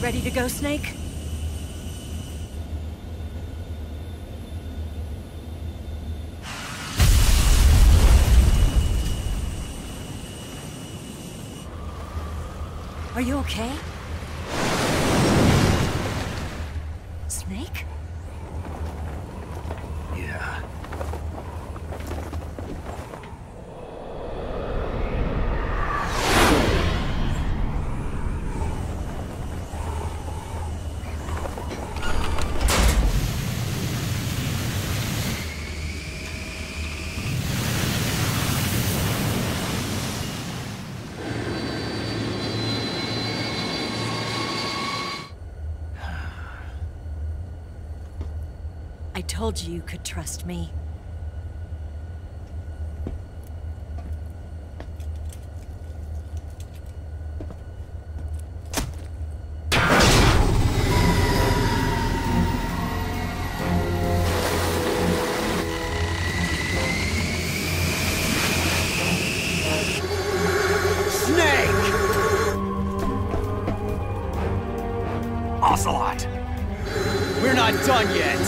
Ready to go, Snake? Are you okay? Snake? Yeah. I told you you could trust me. Ocelot! We're not done yet!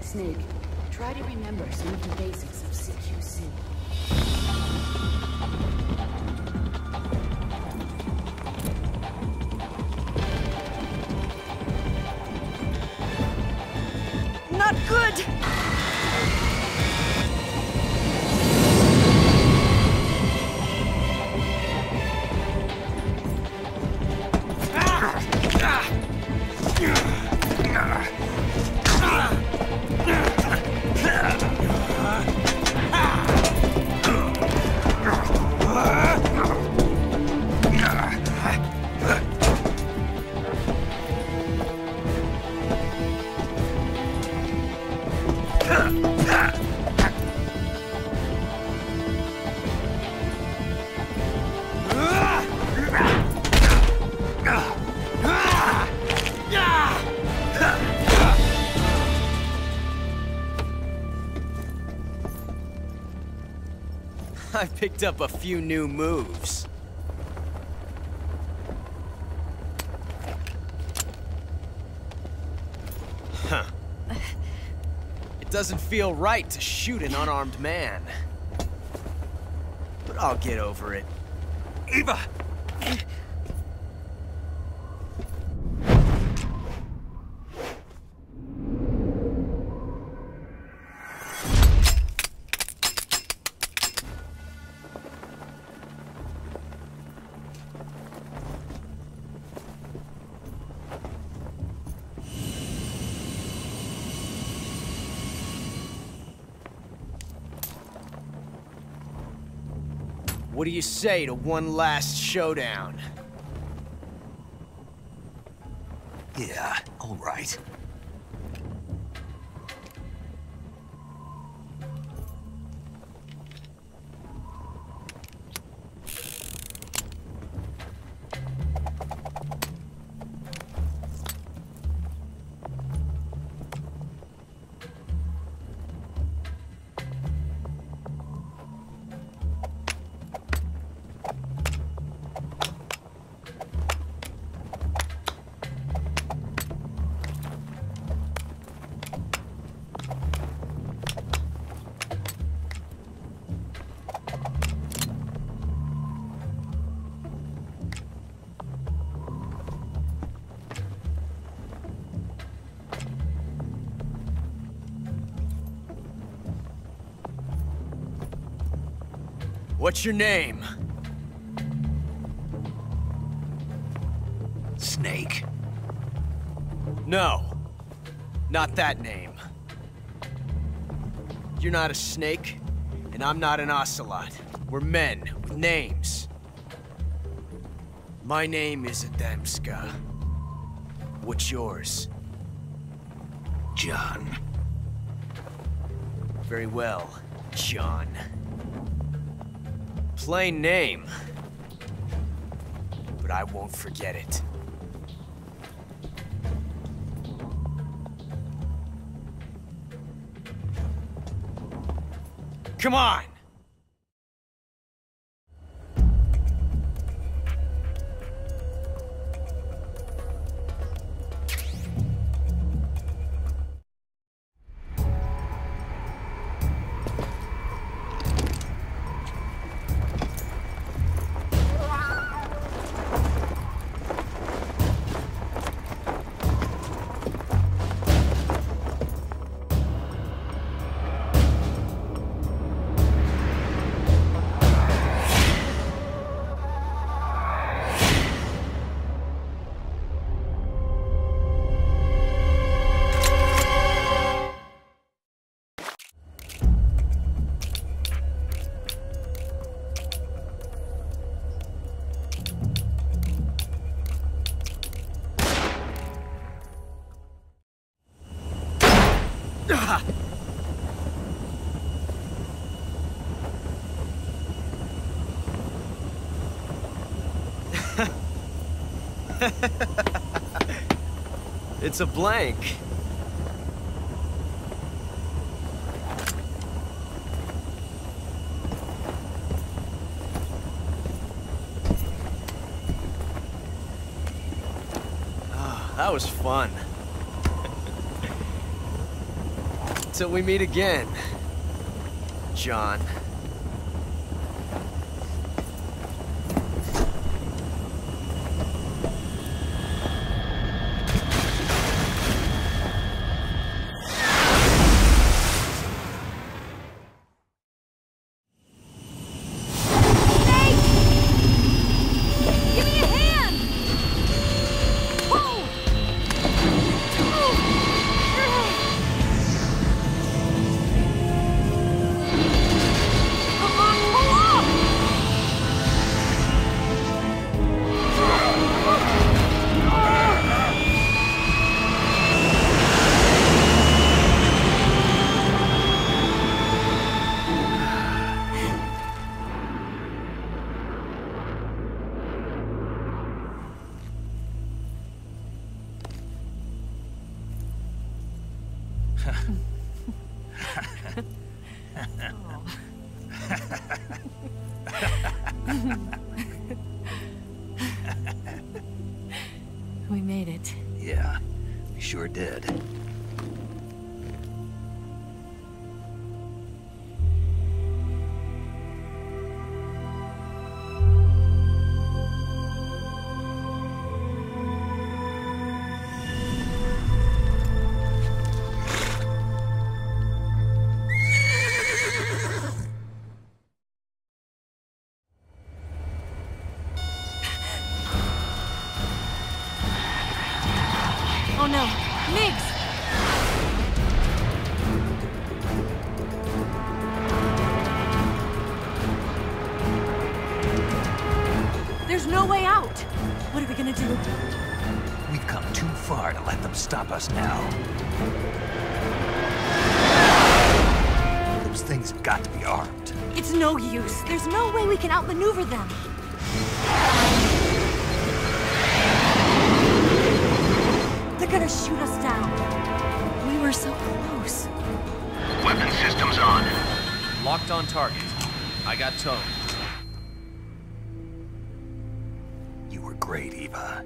Snake, try to remember some of the basics of CQC. Not good! I picked up a few new moves. Huh. It doesn't feel right to shoot an unarmed man. But I'll get over it. Eva! What do you say to one last showdown? Yeah, all right. What's your name? Snake. No. Not that name. You're not a snake, and I'm not an ocelot. We're men with names. My name is Adamska. What's yours? John. Very well, John. Plain name. But I won't forget it. Come on! It's a blank. Oh, that was fun. Till we meet again, John. We made it. Yeah, we sure did. Oh no, Migs! There's no way out! What are we gonna do? We've come too far to let them stop us now. Those things have got to be armed. It's no use. There's no way we can outmaneuver them. They're gonna shoot us down. We were so close. Weapon systems on. Locked on target. I got towed. You were great, Eva.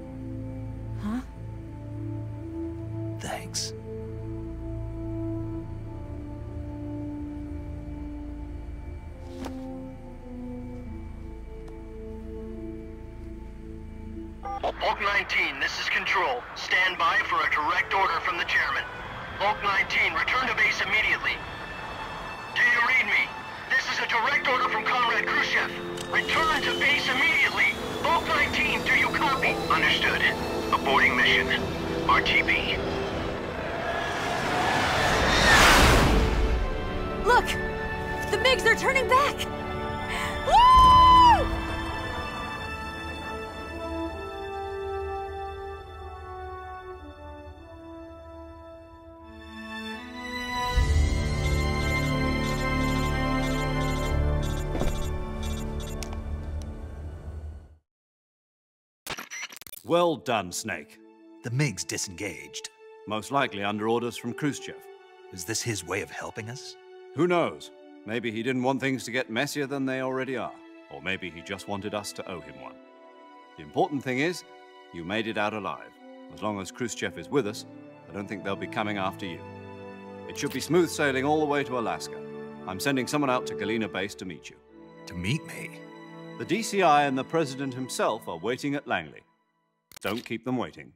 Huh? Thanks. Hulk 19, this is Control. Stand by for a direct order from the chairman. Hulk 19, return to base immediately. Do you read me? This is a direct order from Comrade Khrushchev. Return to base immediately. Bulk 19, do you copy? Understood. Aborting mission. RTB. Look! The MiGs are turning back! Woo! Well done, Snake. The MiG's disengaged. Most likely under orders from Khrushchev. Is this his way of helping us? Who knows? Maybe he didn't want things to get messier than they already are. Or maybe he just wanted us to owe him one. The important thing is, you made it out alive. As long as Khrushchev is with us, I don't think they'll be coming after you. It should be smooth sailing all the way to Alaska. I'm sending someone out to Galena Base to meet you. To meet me? The DCI and the President himself are waiting at Langley. Don't keep them waiting.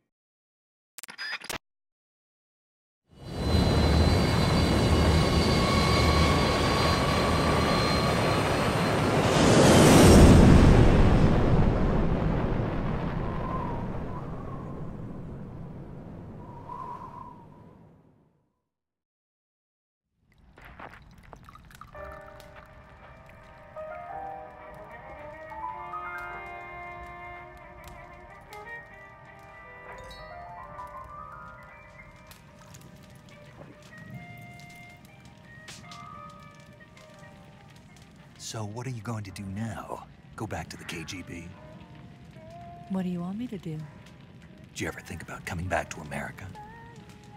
So what are you going to do now? Go back to the KGB? What do you want me to do? Did you ever think about coming back to America?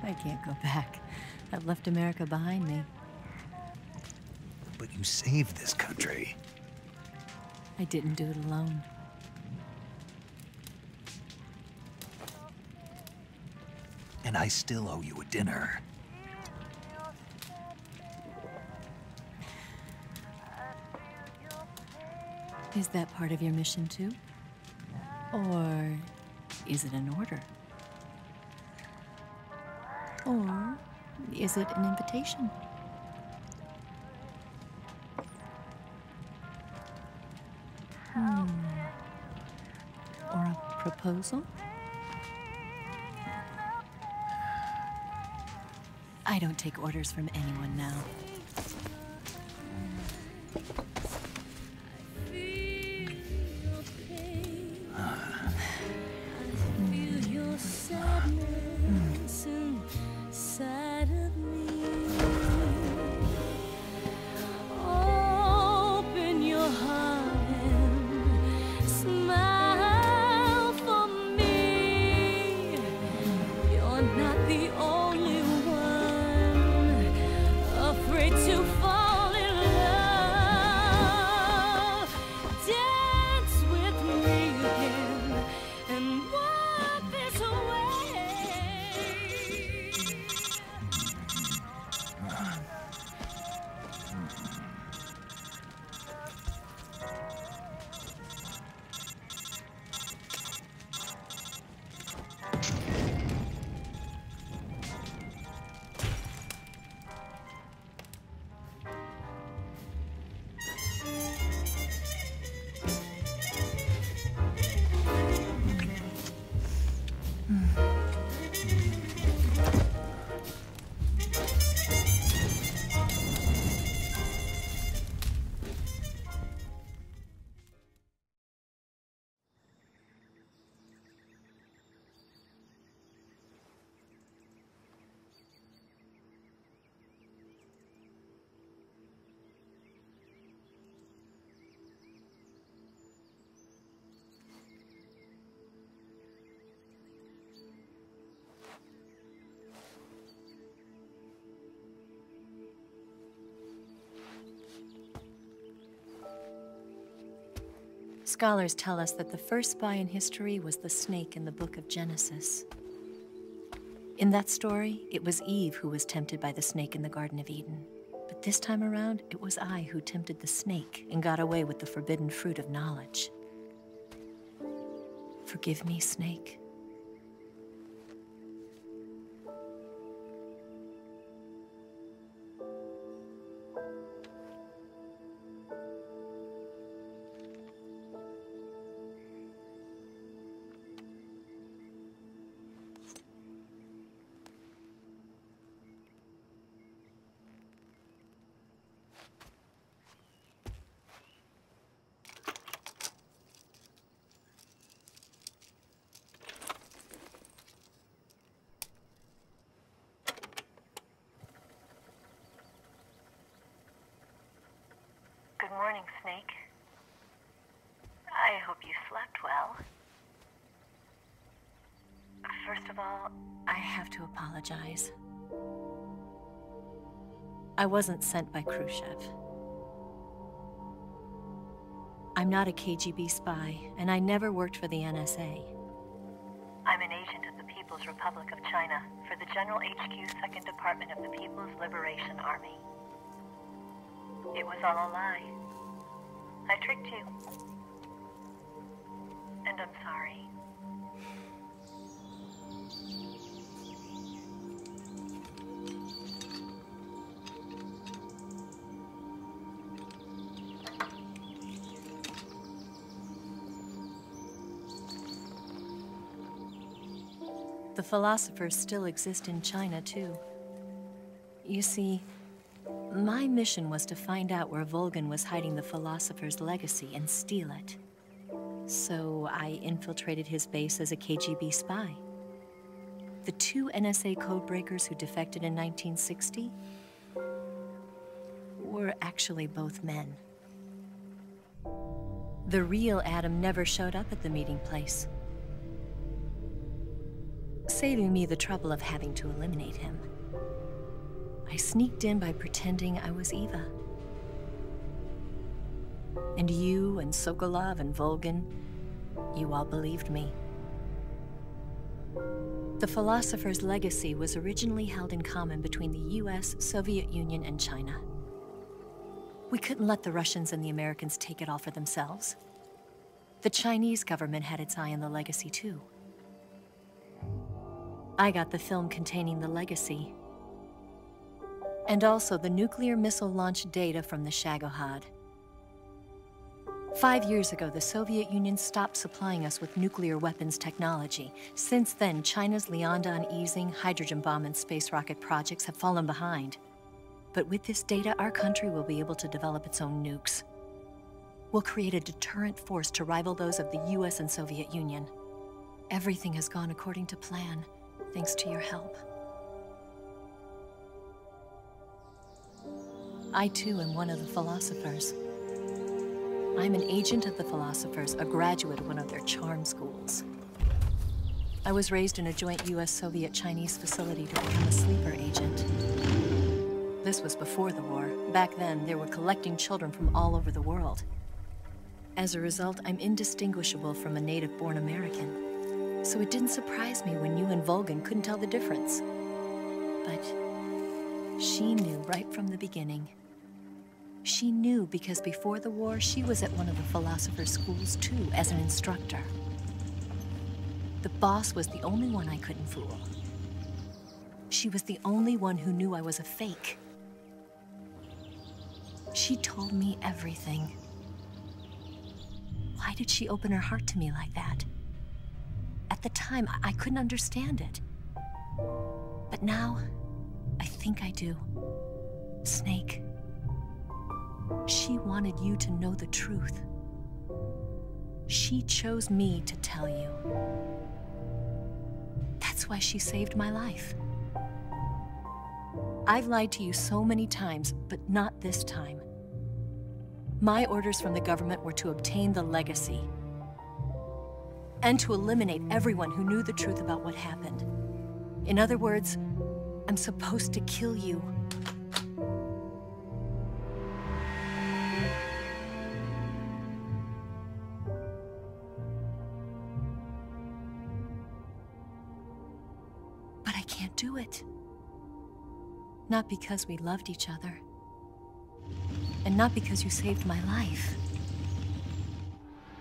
I can't go back. I've left America behind me. But you saved this country. I didn't do it alone. And I still owe you a dinner. Is that part of your mission too? Or is it an order? Or is it an invitation? Or a proposal? I don't take orders from anyone now. Scholars tell us that the first spy in history was the snake in the book of Genesis. In that story, it was Eve who was tempted by the snake in the Garden of Eden. But this time around, it was I who tempted the snake and got away with the forbidden fruit of knowledge. Forgive me, snake. of all, I have to apologize. I wasn't sent by Khrushchev. I'm not a KGB spy, and I never worked for the NSA. I'm an agent of the People's Republic of China for the General HQ 2nd Department of the People's Liberation Army. It was all a lie. I tricked you. And I'm sorry. The philosophers still exist in China, too. You see, my mission was to find out where Volgin was hiding the philosopher's legacy and steal it. So I infiltrated his base as a KGB spy. The 2 NSA codebreakers who defected in 1960 were actually both men. The real Adam never showed up at the meeting place, saving me the trouble of having to eliminate him. I sneaked in by pretending I was Eva. And you and Sokolov and Volgin, you all believed me. The philosopher's legacy was originally held in common between the US, Soviet Union, and China. We couldn't let the Russians and the Americans take it all for themselves. The Chinese government had its eye on the legacy, too. I got the film containing the legacy, and also the nuclear missile launch data from the Shagohod. 5 years ago, the Soviet Union stopped supplying us with nuclear weapons technology. Since then, China's Liaodong easing, hydrogen bomb, and space rocket projects have fallen behind. But with this data, our country will be able to develop its own nukes. We'll create a deterrent force to rival those of the US and Soviet Union. Everything has gone according to plan, thanks to your help. I, too, am one of the philosophers. I'm an agent of the philosophers, a graduate of one of their charm schools. I was raised in a joint US-Soviet-Chinese facility to become a sleeper agent. This was before the war. Back then, they were collecting children from all over the world. As a result, I'm indistinguishable from a native-born American. So it didn't surprise me when you and Volgin couldn't tell the difference. But she knew right from the beginning. She knew because before the war, she was at one of the philosopher's schools too, as an instructor. The boss was the only one I couldn't fool. She was the only one who knew I was a fake. She told me everything. Why did she open her heart to me like that? At the time, I couldn't understand it. But now, I think I do. Snake. She wanted you to know the truth. She chose me to tell you. That's why she saved my life. I've lied to you so many times, but not this time. My orders from the government were to obtain the legacy and to eliminate everyone who knew the truth about what happened. In other words, I'm supposed to kill you. But I can't do it. Not because we loved each other. And not because you saved my life.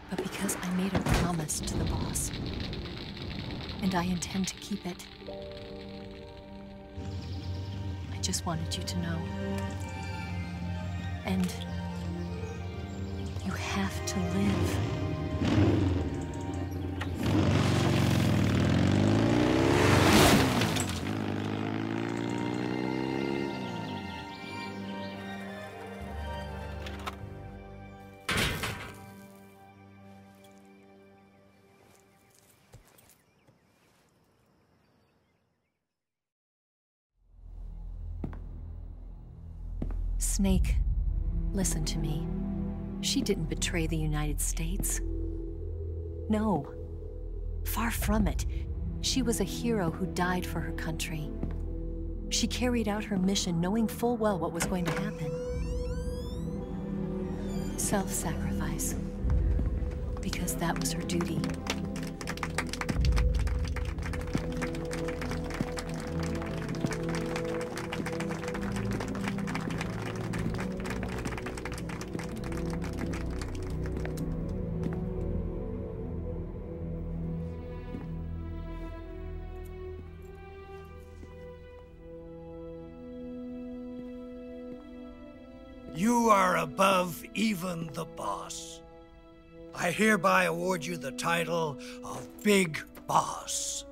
But because I made a promise to the boss. And I intend to keep it. I just wanted you to know. And you have to live. Snake, listen to me. She didn't betray the United States. No, far from it. She was a hero who died for her country. She carried out her mission knowing full well what was going to happen. Self-sacrifice. Because that was her duty. You are above even the boss. I hereby award you the title of Big Boss.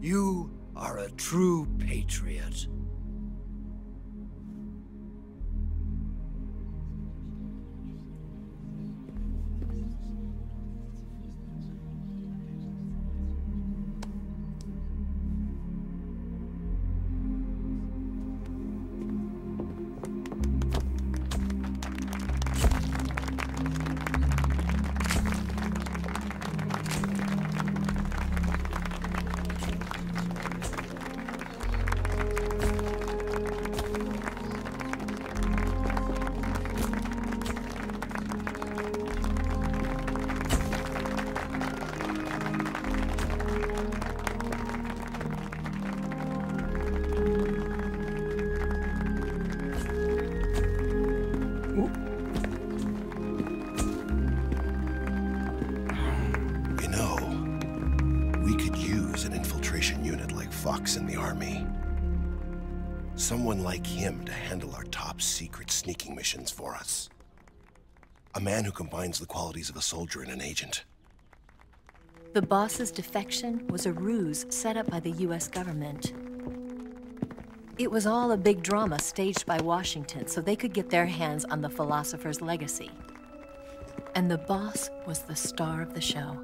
You are a true patriot. In the army. Someone like him to handle our top secret sneaking missions for us. A man who combines the qualities of a soldier and an agent. The boss's defection was a ruse set up by the US government. It was all a big drama staged by Washington so they could get their hands on the philosopher's legacy. And the boss was the star of the show.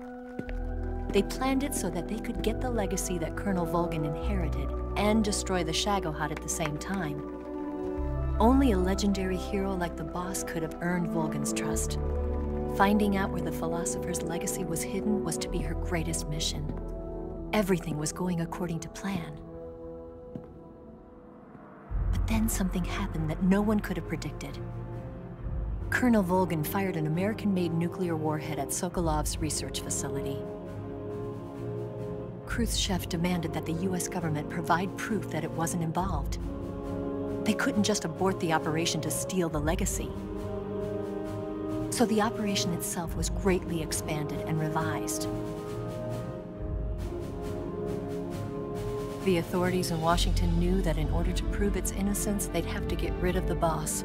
They planned it so that they could get the legacy that Colonel Volgin inherited and destroy the Shagohod at the same time. Only a legendary hero like the boss could have earned Volgin's trust. Finding out where the philosopher's legacy was hidden was to be her greatest mission. Everything was going according to plan. But then something happened that no one could have predicted. Colonel Volgin fired an American-made nuclear warhead at Sokolov's research facility. Khrushchev demanded that the US government provide proof that it wasn't involved. They couldn't just abort the operation to steal the legacy. So the operation itself was greatly expanded and revised. The authorities in Washington knew that in order to prove its innocence, they'd have to get rid of the boss,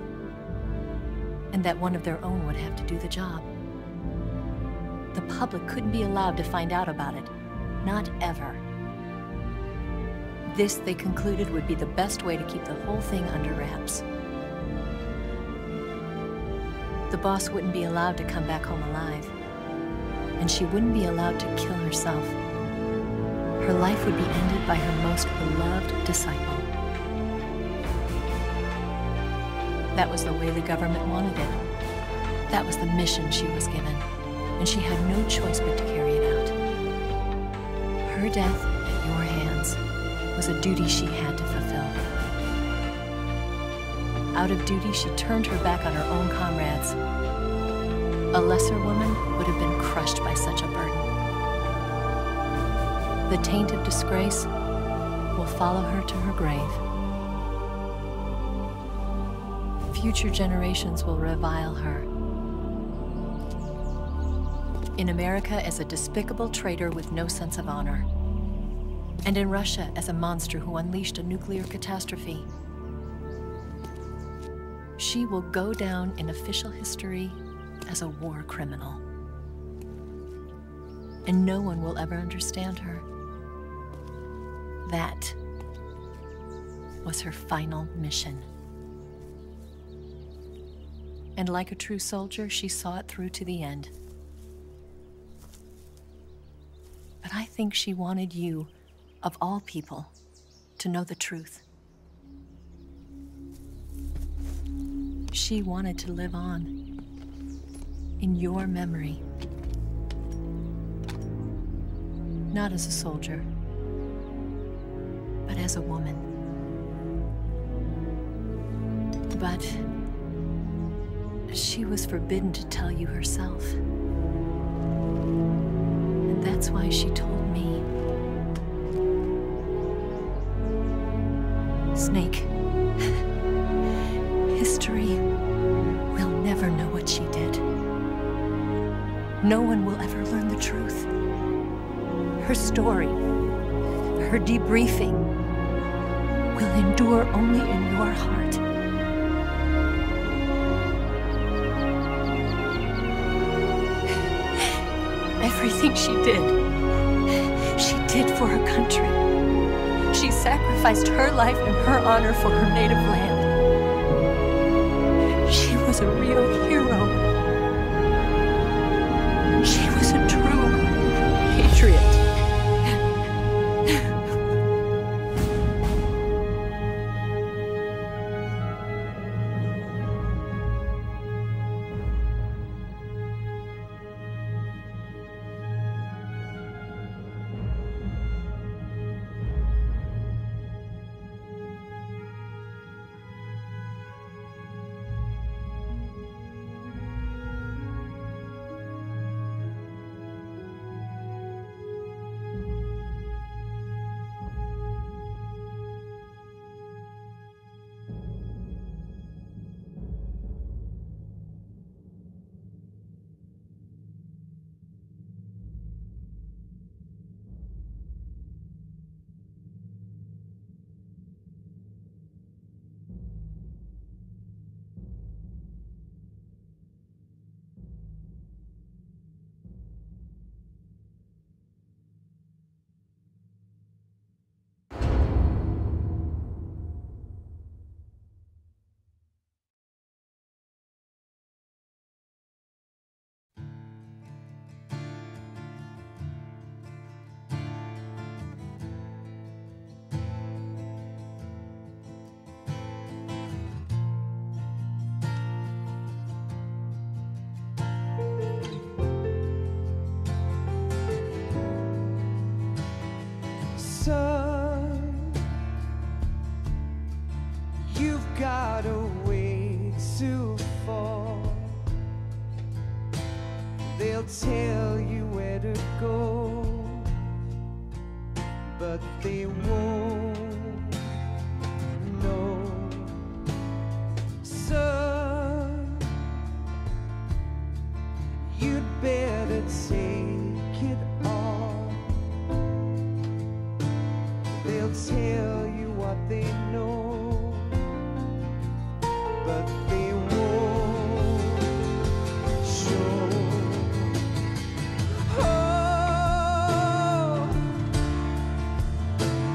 and that one of their own would have to do the job. The public couldn't be allowed to find out about it. Not ever. This, they concluded, would be the best way to keep the whole thing under wraps. The boss wouldn't be allowed to come back home alive, and she wouldn't be allowed to kill herself. Her life would be ended by her most beloved disciple. That was the way the government wanted it. That was the mission she was given, and she had no choice but to carry it out. Her death at your hands was a duty she had to fulfill. Out of duty, she turned her back on her own comrades. A lesser woman would have been crushed by such a burden. The taint of disgrace will follow her to her grave. Future generations will revile her. In America as a despicable traitor with no sense of honor. And in Russia as a monster who unleashed a nuclear catastrophe. She will go down in official history as a war criminal. And no one will ever understand her. That was her final mission. And like a true soldier, she saw it through to the end. But I think she wanted you, of all people, to know the truth. She wanted to live on. in your memory. Not as a soldier, but as a woman. But she was forbidden to tell you herself. And that's why she told me. Snake, history will never know what she did. No one will ever learn the truth. Her story, her debriefing, will endure only in your heart. Everything she did for her country. She sacrificed her life and her honor for her native land. She was a real hero. She was a true patriot. Son, you've got a way to fall. They'll tell you where to go, but they won't know. Son, you'd better take it all. They'll tell you what they know, but they won't show. Oh,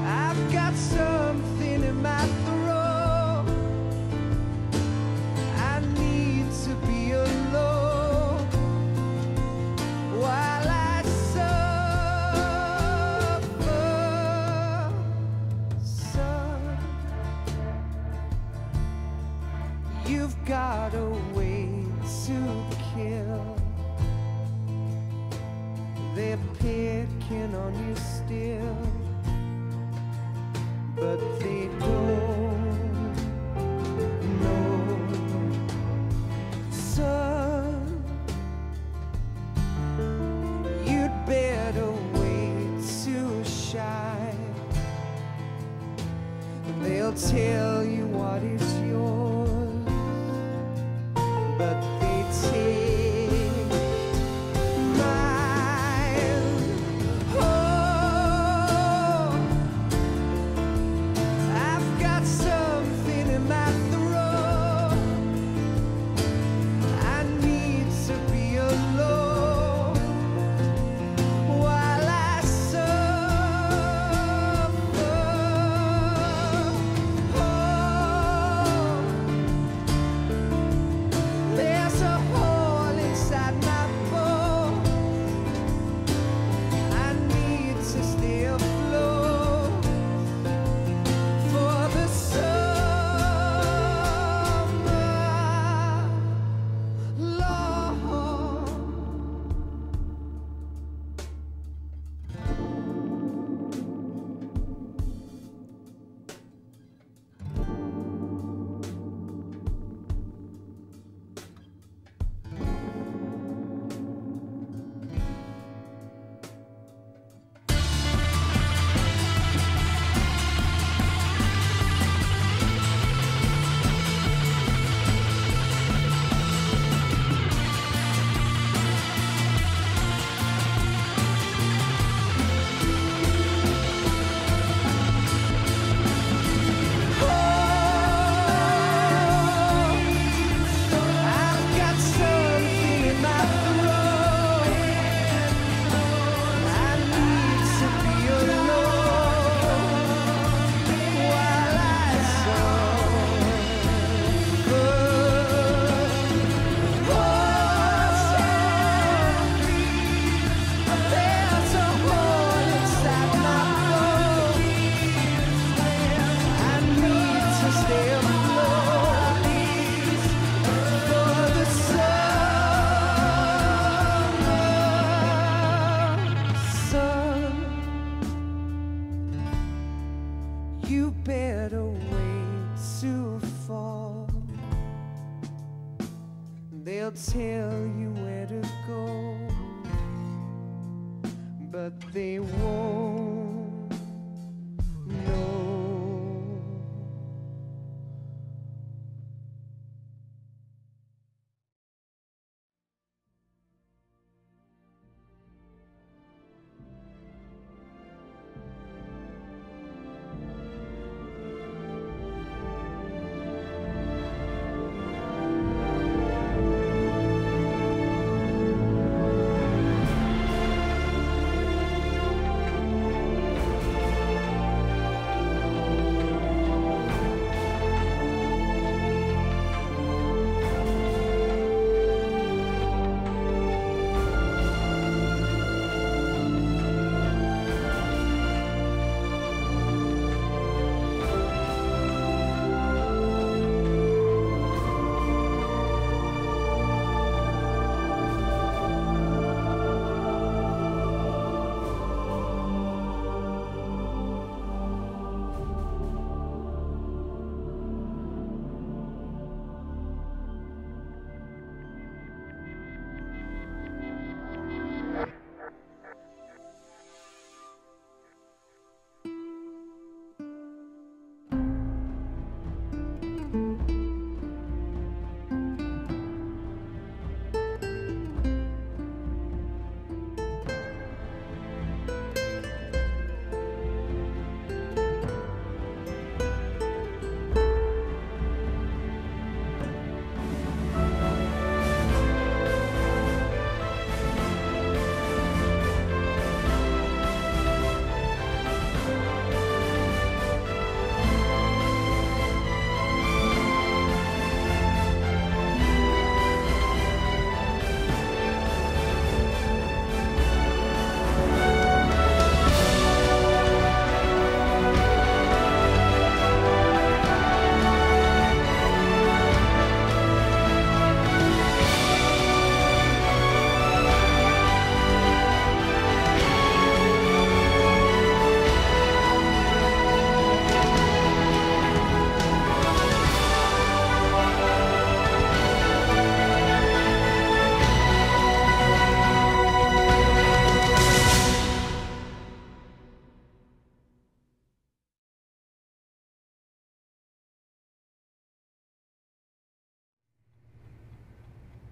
I've got something in my throat. I need to be alone while I suffer. Son, They'll tell you where to go, but they won't know.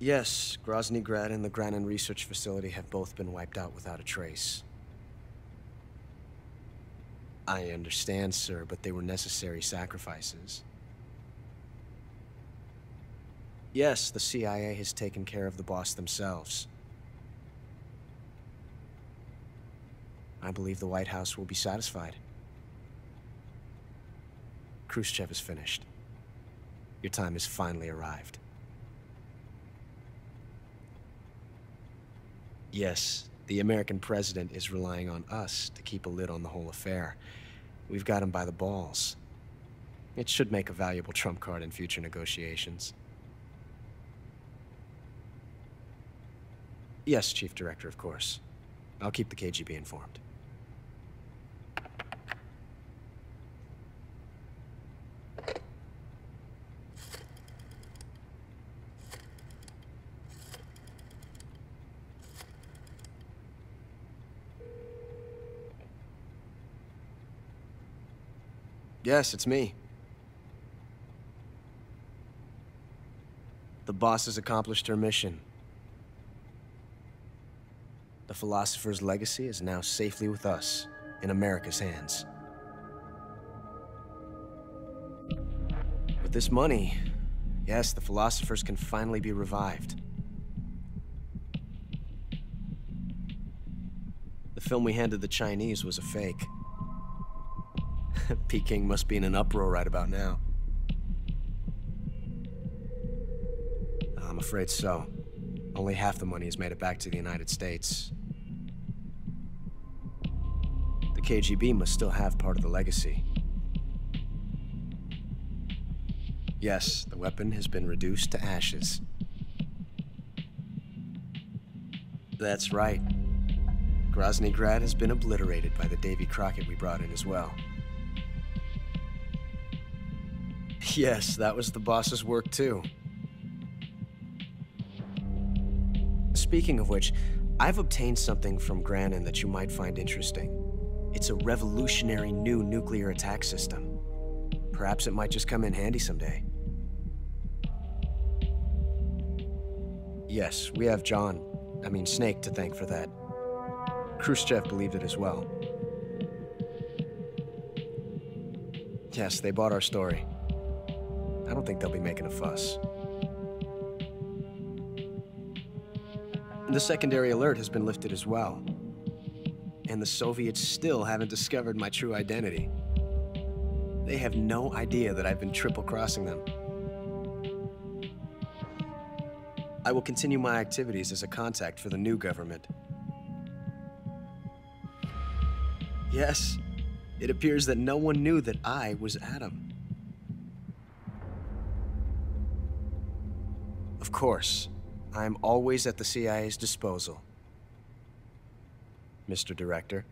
Yes, Grozny Grad and the Granin Research Facility have both been wiped out without a trace. I understand, sir, but they were necessary sacrifices. Yes, the CIA has taken care of the boss themselves. I believe the White House will be satisfied. Khrushchev is finished. Your time has finally arrived. Yes, the American president is relying on us to keep a lid on the whole affair. We've got him by the balls. It should make a valuable trump card in future negotiations. Yes, Chief Director, of course. I'll keep the KGB informed. Yes, it's me. The boss has accomplished her mission. The philosopher's legacy is now safely with us, in America's hands. With this money, yes, the philosophers can finally be revived. The film we handed the Chinese was a fake. Peking must be in an uproar right about now. I'm afraid so. Only half the money has made it back to the United States. The KGB must still have part of the legacy. Yes, the weapon has been reduced to ashes. That's right. Grozny Grad has been obliterated by the Davy Crockett we brought in as well. Yes, that was the boss's work too. Speaking of which, I've obtained something from Grannon that you might find interesting. It's a revolutionary new nuclear attack system. Perhaps it might just come in handy someday. Yes, we have Snake to thank for that. Khrushchev believed it as well. Yes, they bought our story. I don't think they'll be making a fuss. The secondary alert has been lifted as well. And the Soviets still haven't discovered my true identity. They have no idea that I've been triple-crossing them. I will continue my activities as a contact for the new government. Yes, it appears that no one knew that I was Adam. Of course, I am always at the CIA's disposal, Mr. Director.